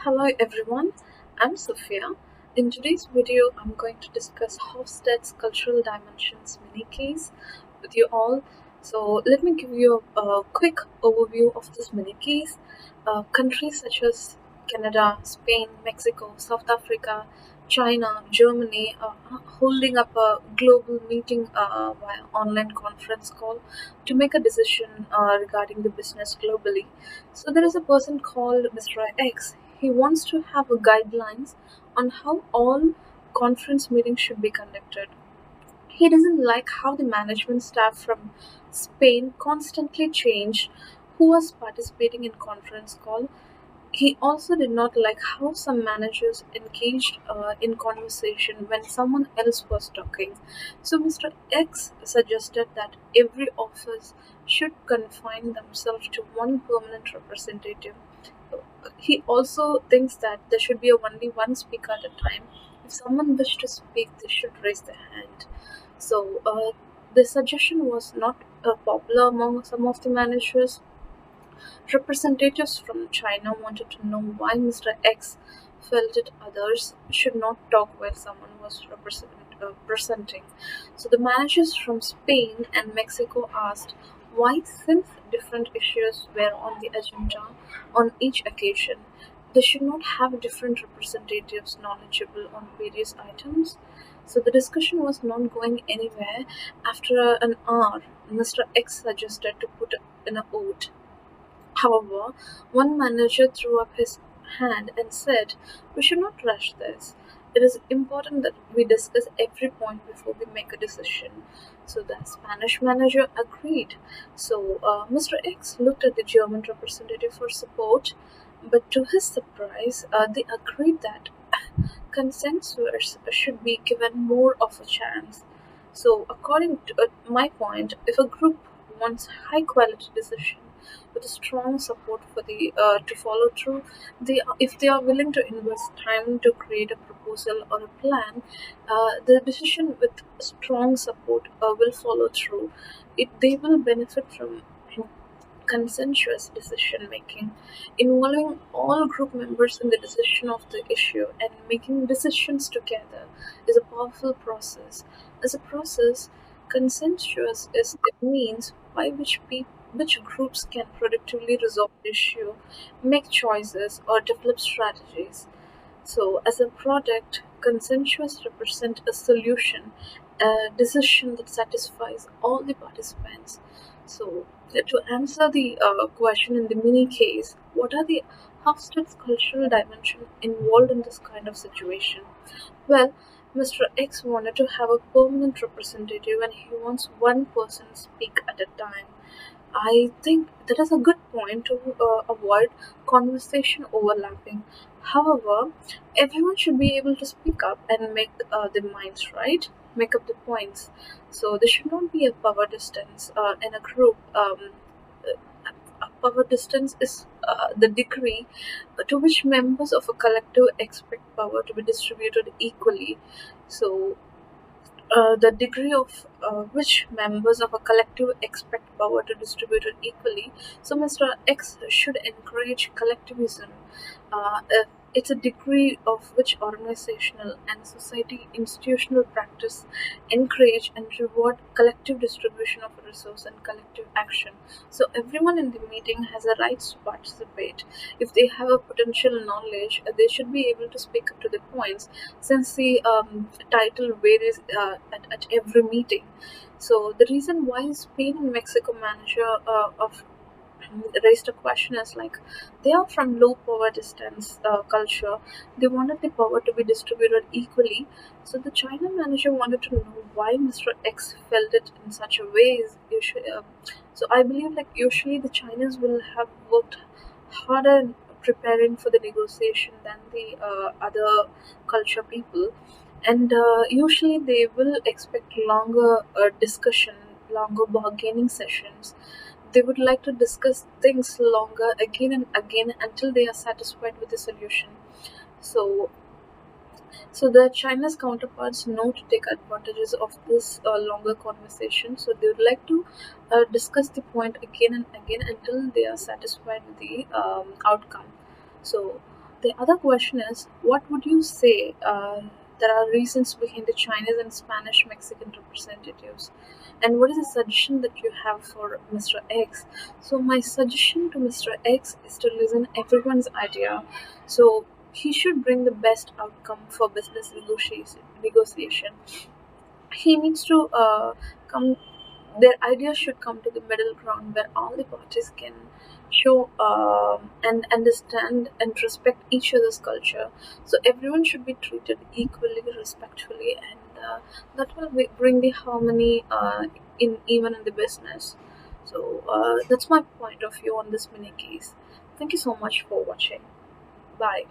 Hello everyone, I'm Sophia. In today's video, I'm going to discuss Hofstede's cultural dimensions mini case with you all. So, let me give you a quick overview of this mini case. Countries such as Canada, Spain, Mexico, South Africa, China, Germany are holding up a global meeting via online conference call to make a decision regarding the business globally. So there is a person called Mr. X. He wants to have a guidelines on how all conference meetings should be conducted. He doesn't like how the management staff from Spain constantly change who was participating in conference call. He also did not like how some managers engaged in conversation when someone else was talking. So Mr. X suggested that every office should confine themselves to one permanent representative. He also thinks that there should be only one speaker at a time. If someone wished to speak, they should raise their hand. So the suggestion was not popular among some of the managers. Representatives from China wanted to know why Mr. X felt that others should not talk while someone was presenting. So the managers from Spain and Mexico asked why, since different issues were on the agenda on each occasion, they should not have different representatives knowledgeable on various items. So the discussion was not going anywhere. After an hour, Mr. X suggested to put in a vote. However, one manager threw up his hand and said, "We should not rush this. It is important that we discuss every point before we make a decision." So the Spanish manager agreed. So Mr. X looked at the German representative for support, but to his surprise, they agreed that consensus should be given more of a chance. So, according to my point, if a group wants high quality decision with a strong support for the to follow through, if they are willing to invest time to create a proposal or a plan, the decision with strong support will follow through. They will benefit from consensuous decision making, involving all group members in the decision of the issue and making decisions together is a powerful process. As a process, consensuous is the means by which groups can productively resolve the issue, make choices, or develop strategies. So, as a product, consensus represent a solution, a decision that satisfies all the participants. So, to answer the question in the mini case, what are the Hofstede's cultural dimension involved in this kind of situation? Well, Mr. X wanted to have a permanent representative and he wants one person speak at a time. I think that is a good point to avoid conversation overlapping. However, everyone should be able to speak up and make their minds right, make up the points. So there should not be a power distance in a group. A power distance is the degree to which members of a collective expect power to be distributed equally. So the degree of which members of a collective expect power to distribute it equally. So, Mr. X should encourage collectivism. It's a degree of which organizational and society institutional practice encourage and reward collective distribution of a resource and collective action. So, everyone in the meeting has a right to participate. If they have a potential knowledge, they should be able to speak up to the points since the title varies at every meeting. So the reason why Spain and Mexico manager of raised a question is like they are from low power distance culture. They wanted the power to be distributed equally. So the China manager wanted to know why Mr. X felt it in such a way. Is usually, so I believe like usually the Chinese will have worked harder in preparing for the negotiation than the other culture people, and usually they will expect longer discussion, longer bargaining sessions. They would like to discuss things longer again and again until they are satisfied with the solution. So so the China's counterparts know to take advantages of this longer conversation. So they would like to discuss the point again and again until they are satisfied with the outcome. So the other question is, what would you say? There are reasons behind the Chinese and Spanish Mexican representatives, and what is the suggestion that you have for Mr. X? So my suggestion to Mr. X is to listen everyone's idea. So he should bring the best outcome for business negotiation. He needs to come, their ideas should come to the middle ground where all the parties can show and understand and respect each other's culture. So everyone should be treated equally, respectfully, and that will bring the harmony in even in the business. So that's my point of view on this mini case. Thank you so much for watching. Bye.